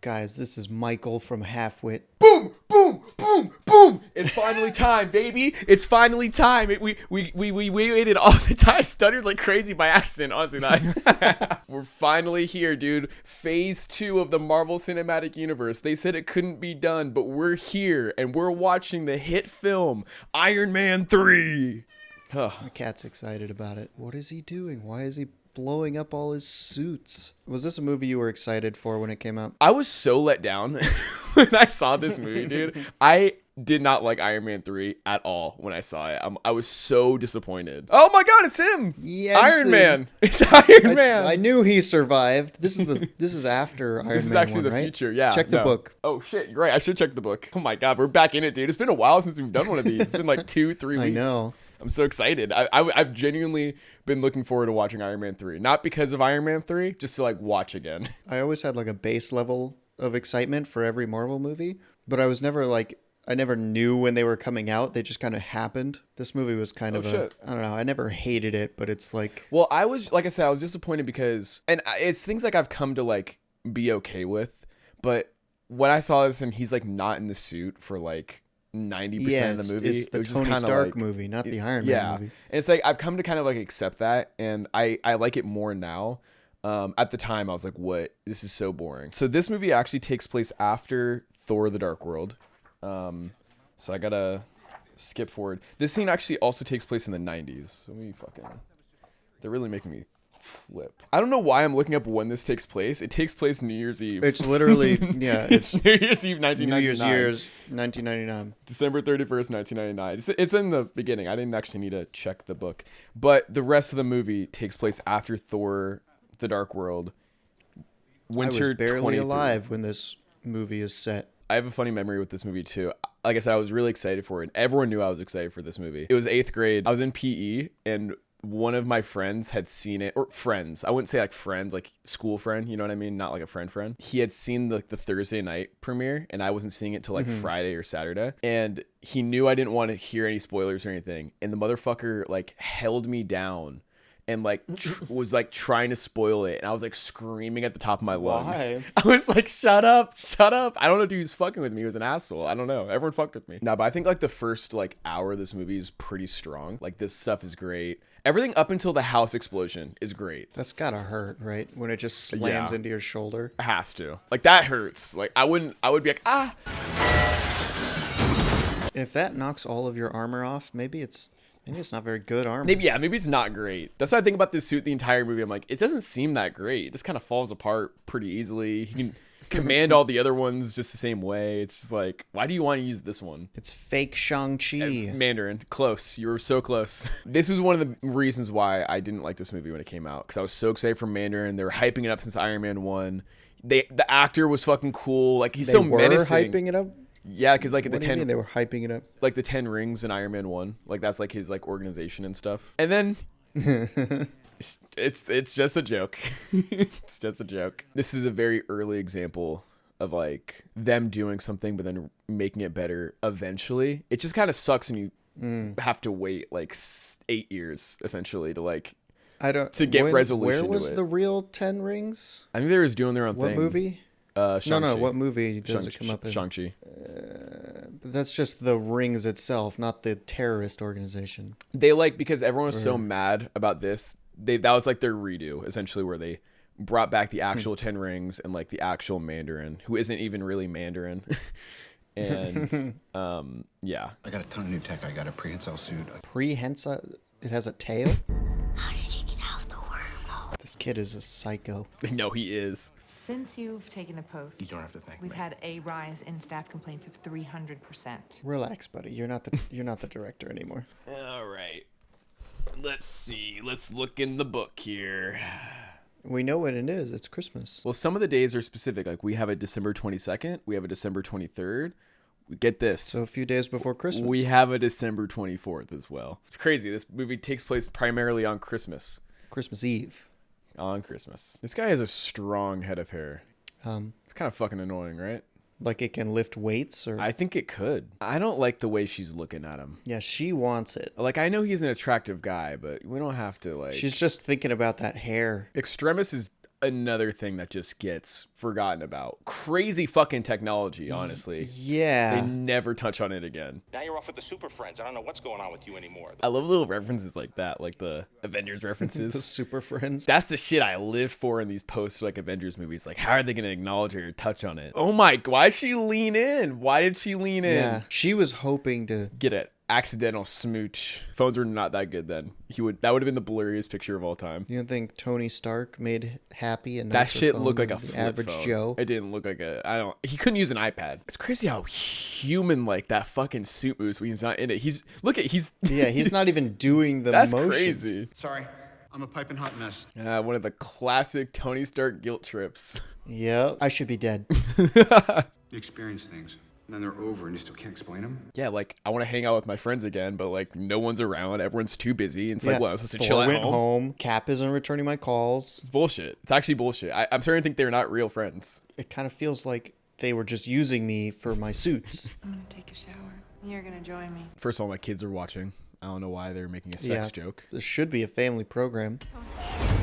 Guys, this is Michael from Halfwit. Boom, boom, boom, boom. It's finally time, baby. It's finally time. We waited all the time. I stuttered like crazy by accident, honestly. Not. We're finally here, dude. Phase 2 of the Marvel Cinematic Universe. They said it couldn't be done, but we're here and we're watching the hit film Iron Man 3. My cat's excited about it. What is he doing? Why is he blowing up all his suits? Was this a movie you were excited for when it came out? I was so let down when I saw this movie, dude. I did not like Iron Man 3 at all when I saw it. I was so disappointed. Oh my god, it's him! Yeah, Iron Man. It's Iron Man. I knew he survived. This is after Iron Man. This is actually 1, the right? future. Yeah. Check the book. Oh shit, you're right. I should check the book. Oh my god, we're back in it, dude. It's been a while since we've done one of these. It's been like 2-3 weeks. I know. I'm so excited. I've genuinely been looking forward to watching Iron Man 3. Not because of Iron Man 3, just to like watch again. I always had like a base level of excitement for every Marvel movie, but I was never like, I never knew when they were coming out. They just kind of happened. This movie was kind of I don't know. I never hated it, but it's like. Well, I was, like I said, I was disappointed because, and it's things like I've come to like be okay with, but when I saw this and he's like not in the suit for like 90% of the movie, it's the it was Tony just Stark like, movie, not the Iron Man movie. And it's like I've come to kind of like accept that, and I like it more now. At the time I was like, what, this is so boring. So this movie actually takes place after Thor the Dark World, so I gotta skip forward. This scene actually also takes place in the 90s, so they're really making me flip. I don't know why I'm looking up when this takes place. It takes place New Year's Eve. It's literally, yeah. It's New Year's Eve 1999. New Year's 1999. December 31st, 1999. It's in the beginning. I didn't actually need to check the book. But the rest of the movie takes place after Thor the Dark World. Winter I was barely 23. alive when this movie is set. I have a funny memory with this movie too. Like I said, I was really excited for it. Everyone knew I was excited for this movie. It was 8th grade. I was in PE and one of my friends had seen it, or friends. I wouldn't say like friends, like school friend, you know what I mean? Not like a friend. He had seen the Thursday night premiere and I wasn't seeing it till like Friday or Saturday. And he knew I didn't want to hear any spoilers or anything. And the motherfucker like held me down and like was like trying to spoil it. And I was like screaming at the top of my lungs. Why? I was like, shut up. I don't know if he was fucking with me. He was an asshole. I don't know. Everyone fucked with me. No, but I think like the first like hour of this movie is pretty strong. Like this stuff is great. Everything up until the house explosion is great. That's gotta hurt, right? When it just slams into your shoulder. It has to. Like that hurts. Like I would be like, ah. If that knocks all of your armor off, maybe it's not very good armor. Maybe it's not great. That's what I think about this suit the entire movie. I'm like, it doesn't seem that great. It just kind of falls apart pretty easily. You can command all the other ones just the same way. It's just like, why do you want to use this one? It's fake Shang-Chi. Mandarin. Close. You were so close. This is one of the reasons why I didn't like this movie when it came out, because I was so excited for Mandarin. They were hyping it up since Iron Man 1. The actor was fucking cool. Like he's so menacing. They were hyping it up? Yeah, because like What do you mean they were hyping it up? like the 10 rings in Iron Man 1. Like that's like his like organization and stuff. And then it's just a joke. It's just a joke. This is a very early example of like them doing something but then making it better eventually. It just kind of sucks when you have to wait like 8 years essentially to like get resolution. Where was to it. the real 10 rings? I think they were doing their own thing. What movie? Shang-Chi. What movie does it come up in? Shang-Chi. That's just the rings itself, not the terrorist organization. They like, because everyone was so mad about this, that was like their redo essentially, where they brought back the actual 10 rings and like the actual Mandarin, who isn't even really Mandarin. And yeah, I got a ton of new tech. I got a prehensile suit. Prehensile? It has a tail? How did you get out of the wormhole? This kid is a psycho. no, he is. Since you've taken the post, You don't have to thank we've me. had a rise in staff complaints of 300%. Relax, buddy. You're not the director anymore. All right, let's see. Let's look in the book here. We know what it is. It's Christmas. Well, some of the days are specific. Like we have a December 22nd. We have a December 23rd. Get this. So a few days before Christmas. We have a December 24th as well. It's crazy. This movie takes place primarily on Christmas. Christmas Eve. On Christmas. This guy has a strong head of hair. Um, It's kind of fucking annoying, right? Like it can lift weights, or I think it could. I don't like the way she's looking at him. yeah, she wants it. Like, I know he's an attractive guy, but we don't have to, like... She's just thinking about that hair. Extremis is another thing that just gets forgotten about. Crazy fucking technology, honestly. Yeah. They never touch on it again. Now you're off with the Super Friends. I don't know what's going on with you anymore. I love little references like that, like the Avengers references. The Super Friends. That's the shit I live for in these post like Avengers movies. Like, how are they gonna acknowledge it or touch on it? Oh my, why did she lean in? Why did she lean in? Yeah, she was hoping to Get it. Accidental smooch. Phones were not that good then. That would have been the blurriest picture of all time. You don't think Tony Stark made Happy and That shit looked like a the flip average phone. Joe? It didn't look like he couldn't use an iPad. It's crazy how human like that fucking suit moves when he's not in it. He's Yeah, he's not even doing the that's motions. crazy. Sorry, I'm a piping hot mess. One of the classic Tony Stark guilt trips. Yep, I should be dead. You experience things, and then they're over, and you still can't explain them. Yeah, like I want to hang out with my friends again, but like no one's around. Everyone's too busy. And it's Yeah, like, what? I'm supposed to Thor chill at went home? Cap isn't returning my calls. It's bullshit. It's actually bullshit. I'm starting to think they're not real friends. It kind of feels like they were just using me for my suits. I'm gonna take a shower. You're gonna join me. First of all, my kids are watching. I don't know why they're making a sex joke. This should be a family program.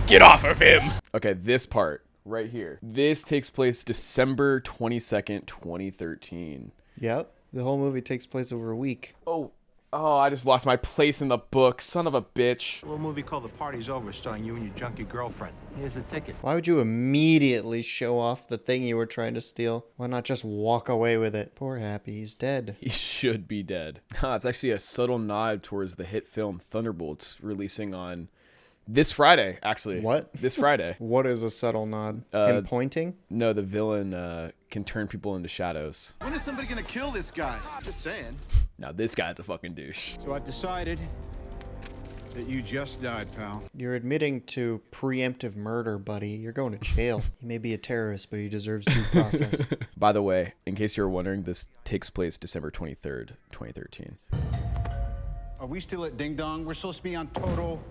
Get off of him! Okay, this part right here. This takes place December 22nd, 2013. Yep. The whole movie takes place over a week. Oh, I just lost my place in the book. Son of a bitch. A little movie called The Party's Over, starring you and your junkie girlfriend. Here's the ticket. Why would you immediately show off the thing you were trying to steal? Why not just walk away with it? Poor Happy, he's dead. He should be dead. It's actually a subtle nod towards the hit film Thunderbolts releasing on this Friday, actually. What? This Friday. What is a subtle nod? Him pointing? No, the villain can turn people into shadows. When is somebody gonna kill this guy? Just saying. Now this guy's a fucking douche. So I've decided that you just died, pal. You're admitting to preemptive murder, buddy. You're going to jail. He may be a terrorist, but he deserves due process. By the way, in case you're wondering, this takes place December 23rd, 2013. Are we still at Ding Dong? We're supposed to be on total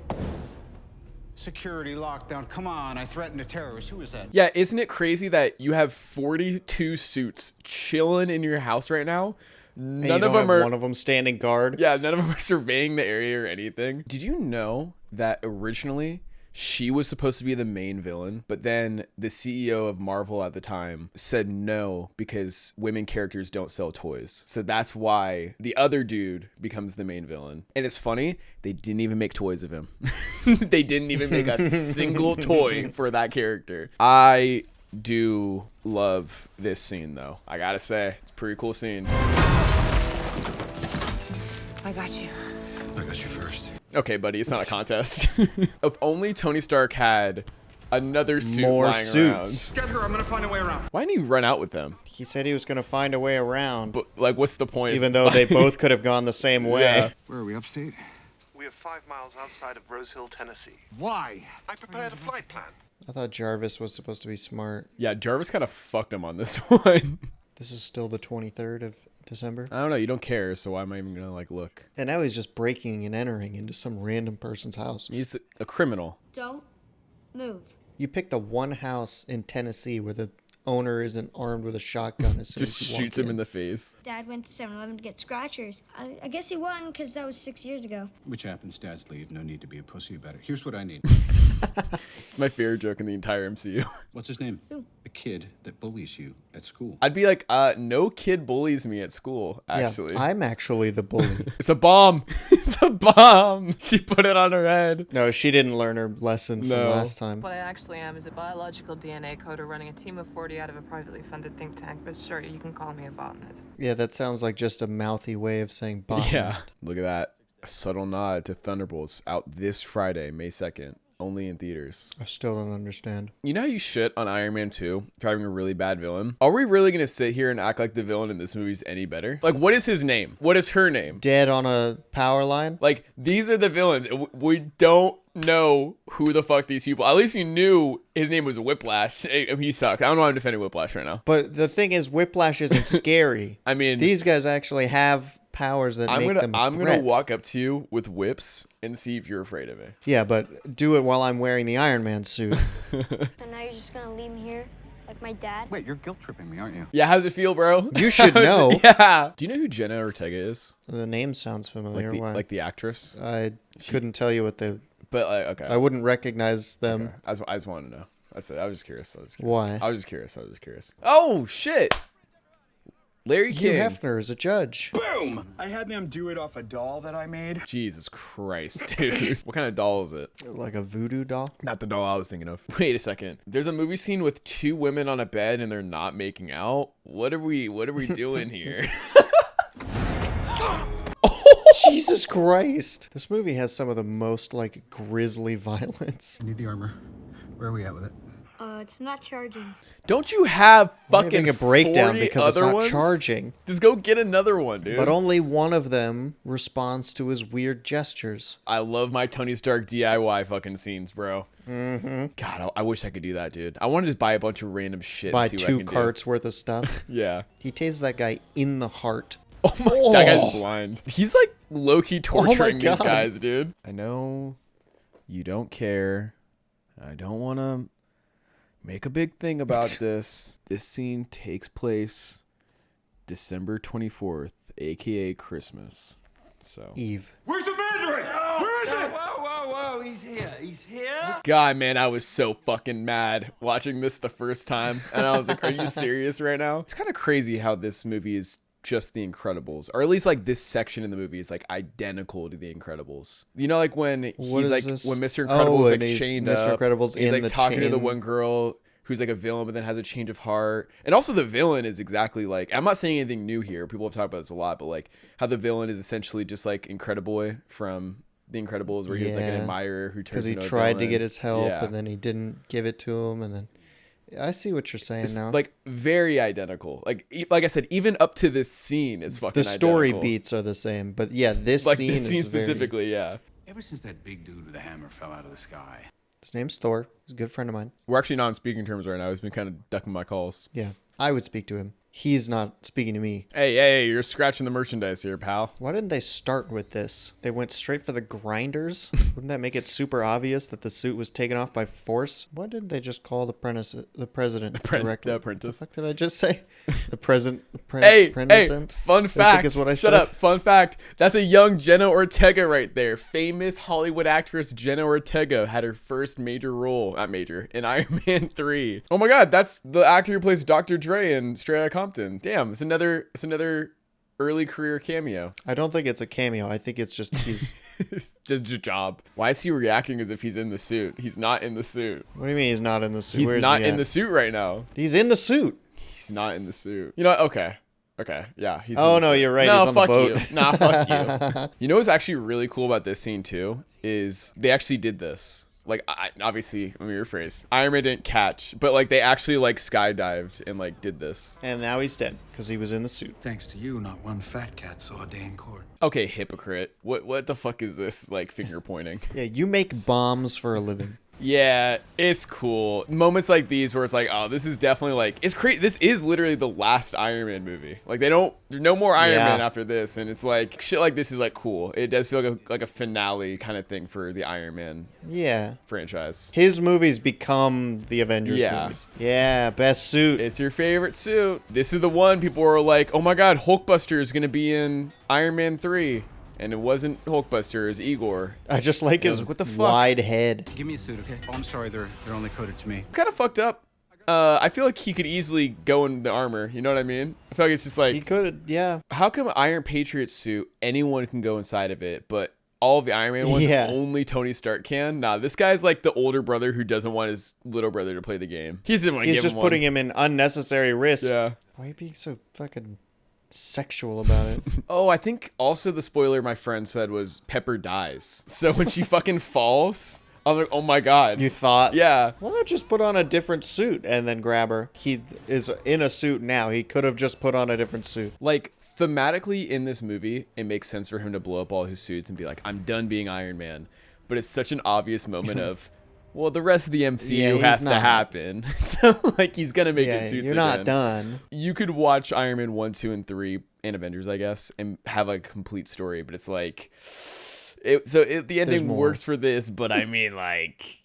security lockdown. Come on, I threatened a terrorist. Who is that? Yeah, isn't it crazy that you have 42 suits chilling in your house right now? None of them are one of them standing guard. Yeah, none of them are surveying the area or anything. Did you know that originally she was supposed to be the main villain, but then the CEO of Marvel at the time said no because women characters don't sell toys. So that's why the other dude becomes the main villain. And it's funny, they didn't even make toys of him. They didn't even make a single toy for that character. I do love this scene though. I gotta say, it's a pretty cool scene. I got you. I got you first. Okay, buddy, it's not a contest. If only Tony Stark had another suit More lying suits. Get her, I'm gonna find a way around. Why didn't he run out with them? He said he was going to find a way around, But like, what's the point? even though they both could have gone the same way. Yeah. Where are we, upstate? We are 5 miles outside of Rose Hill, Tennessee. Why? I prepared a flight plan. I thought Jarvis was supposed to be smart. Yeah, Jarvis kind of fucked him on this one. This is still the 23rd of December. I don't know. You don't care, so why am I even gonna like look? And now he's just breaking and entering into some random person's house. He's a criminal. Don't move. You picked the one house in Tennessee where the owner isn't armed with a shotgun as soon Just as you shoots walk him in the face. Dad went to 7-Eleven to get scratchers. I guess he won because that was 6 years ago. Which happens, dads leave. No need to be a pussy about it. Here's what I need. My favorite joke in the entire MCU. What's his name? Who? The kid that bullies you at school. I'd be like, no kid bullies me at school, actually. Yeah, I'm actually the bully. It's a bomb. It's a bomb. She put it on her head. No, she didn't learn her lesson from No. last time. What I actually am is a biological DNA coder running a team of 40 out of a privately funded think tank, but sure, you can call me a botanist. Yeah, that sounds like just a mouthy way of saying botanist. Yeah. Look at that. A subtle nod to Thunderbolts out this Friday, May 2nd. Only in theaters. I still don't understand. You know how you shit on Iron Man 2 for having a really bad villain? Are we really going to sit here and act like the villain in this movie's any better? Like, what is his name? What is her name? Dead on a power line? Like, these are the villains. We don't know who the fuck these people. At least you knew his name was Whiplash. He sucks. I don't know why I'm defending Whiplash right now. But the thing is, Whiplash isn't scary. I mean, these guys actually have powers that make them a I'm threat. gonna walk up to you with whips and see if you're afraid of me. Yeah, but do it while I'm wearing the Iron Man suit. And now you're just gonna leave me here, like my dad? Wait, you're guilt tripping me, aren't you? Yeah, how's it feel, bro? You should know. Yeah. Do you know who Jenna Ortega is? The name sounds familiar. Why? Like the actress? I couldn't tell you what they... But like, okay. I wouldn't recognize them. Okay. I just wanted to know. That's it. I was just curious. Why? I was just curious. Oh shit! Larry Hugh King. Hefner is a judge. Boom! I had them do it off a doll that I made. Jesus Christ, dude. What kind of doll is it? Like a voodoo doll? Not the doll I was thinking of. Wait a second. There's a movie scene with 2 women on a bed and they're not making out. What are we doing here? Jesus Christ. This movie has some of the most like grisly violence. I need the armor. Where are we at with it? It's not charging. Don't you have We're fucking having a breakdown 40 because it's other not ones? charging. Just go get another one, dude. But only one of them responds to his weird gestures. I love my Tony Stark DIY fucking scenes, bro. Mm-hmm. God, I wish I could do that, dude. I want to just buy a bunch of random shit. Buy and see what I 2 can carts worth of stuff. do. Yeah. He tased that guy in the heart. Oh my, that guy's blind. He's like low-key torturing these God. guys, dude. I know you don't care. I don't want to make a big thing about this. This scene takes place December 24th, aka Christmas. So Eve. Where's the Mandarin? Where is it? Whoa, he's here. God, man, I was so fucking mad watching this the first time. And I was like, are you serious right now? It's kind of crazy how this movie is just The Incredibles, or at least like this section in the movie is like identical to The Incredibles. You know, like when he's like this? when Mr. Incredible's like he's chained Mr. up, Incredible's he's in like the talking to the chain. one girl who's like a villain, but then has a change of heart. And also the villain is exactly like, I'm not saying anything new here. People have talked about this a lot, but like how the villain is essentially just like Incrediboy from The Incredibles, where he was like an Yeah. admirer who turns Because he into a tried to villain. get his help Yeah. and then he didn't give it to him. And then I see what you're saying now. Like very identical. Like I said, even up to this scene is fucking the story identical. beats are the same. But yeah, this Like scene this scene is very... specifically, yeah. Ever since that big dude with the hammer fell out of the sky. His name's Thor. He's a good friend of mine. We're actually not on speaking terms right now. He's been kind of ducking my calls. Yeah, I would speak to him. He's not speaking to me. Hey, you're scratching the merchandise here, pal. Why didn't they start with this? They went straight for the grinders? Wouldn't that make it super obvious that the suit was taken off by force? Why didn't they just call the president directly? The apprentice. What the fuck did I just say? The present. Hey, President? fun I fact. think is what I Shut said. up. Fun fact. That's a young Jenna Ortega right there. Famous Hollywood actress Jenna Ortega had her first major role, not major, in Iron Man 3. Oh my God, that's the actor who plays Dr. Dre in Straight Outta Compton. Damn, it's another early career cameo. I don't think it's a cameo. I think it's just he's... It's just a job. Why is he reacting as if he's in the suit? He's not in the suit. What do you mean he's not in the suit? He's Where is not he in at? the suit right now. He's in the suit. He's not in the suit. You know what? Okay. Yeah. He's Oh, in the no, suit. you're right. No, He's on the fuck boat. you. Nah, fuck you. You know what's actually really cool about this scene too is they actually did this. Like, obviously, let me rephrase. Iron Man didn't catch, but like they actually like skydived and like did this. And now he's dead because he was in the suit. Thanks to you, not one fat cat saw a day in court. Okay, hypocrite. What the fuck is this like finger pointing? Yeah, you make bombs for a living. Yeah, it's cool. Moments like these where it's like, oh, this is definitely like, it's crazy. This is literally the last Iron Man movie. Like there's no more Iron Yeah. Man after this. And it's like, shit like this is like cool. It does feel like a finale kind of thing for the Iron Man Yeah. franchise. His movies become the Avengers Yeah. movies. Yeah, best suit. It's your favorite suit. This is the one people are like, oh my God, Hulkbuster is going to be in Iron Man 3. And it wasn't Hulkbuster, it was Igor. I just like his like, what the fuck? wide head. Give me a suit, okay? Oh, I'm sorry, they're only coded to me. Kind of fucked up. I feel like he could easily go in the armor. You know what I mean? I feel like it's just like, He could, yeah. how come Iron Patriot suit, anyone can go inside of it, but all of the Iron Man ones, Yeah. only Tony Stark can? Nah, this guy's like the older brother who doesn't want his little brother to play the game. He doesn't want to He's give just him putting one. him in unnecessary risk. Yeah. Why are you being so fucking sexual about it? Oh, I think also the spoiler my friend said was Pepper dies. So when she fucking falls, I was like, oh my God. You thought? Yeah. Why not just put on a different suit and then grab her? He is in a suit now. He could have just put on a different suit. Like, thematically in this movie, it makes sense for him to blow up all his suits and be like, I'm done being Iron Man. But it's such an obvious moment of, well, the rest of the MCU Yeah, he's has to not. happen. So, like, he's going to make Yeah, his suits you're not again. done. You could watch Iron Man 1, 2, and 3 and Avengers, I guess, and have a complete story. But it's like, the ending more. works for this, but I mean, like,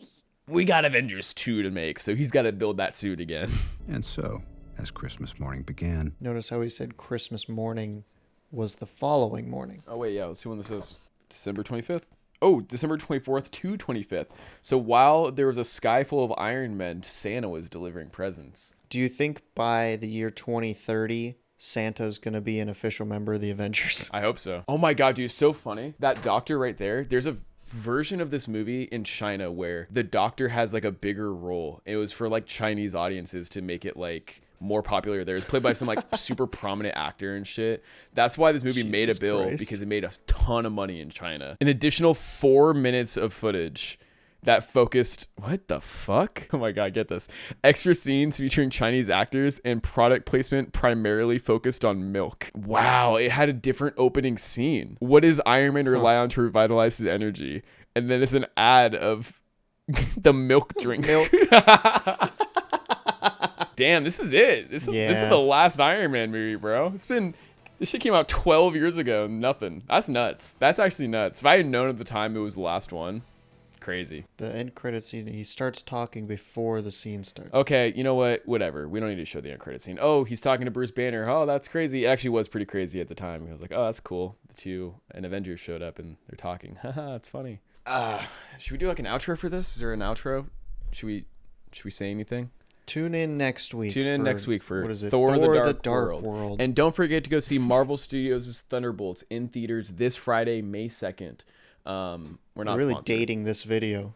we got Avengers 2 to make, so he's got to build that suit again. And so, as Christmas morning began, Notice how he said Christmas morning was the following morning. Oh, wait, yeah, let's see when this is. December 25th. Oh, December 24th to 25th. So while there was a sky full of Iron Men, Santa was delivering presents. Do you think by the year 2030, Santa's going to be an official member of the Avengers? I hope so. Oh my God, dude, so funny. That doctor right there, there's a version of this movie in China where the doctor has like a bigger role. It was for like Chinese audiences to make it like more popular there. It's played by some like super prominent actor and shit. That's why this movie made a bill, because it made a ton of money in China. An additional 4 minutes of footage that focused, what the fuck? Oh my God, get this. Extra scenes featuring Chinese actors and product placement primarily focused on milk. Wow, it had a different opening scene. What does Iron Man rely on to revitalize his energy? And then it's an ad of the milk drink. Milk. Damn, this is it. This is the last Iron Man movie, bro. This shit came out 12 years ago. Nothing. That's nuts. That's actually nuts. If I had known at the time it was the last one, crazy. The end credit scene, he starts talking before the scene starts. Okay, you know what? Whatever. We don't need to show the end credit scene. Oh, he's talking to Bruce Banner. Oh, that's crazy. It actually was pretty crazy at the time. I was like, oh, that's cool. The two and Avengers showed up and they're talking. Haha, it's funny. Should we do like an outro for this? Is there an outro? Should we say anything? Tune in next week for what is it? Thor the Dark World. And don't forget to go see Marvel Studios' Thunderbolts in theaters this Friday, May 2nd. We're not really sponsored. dating this video.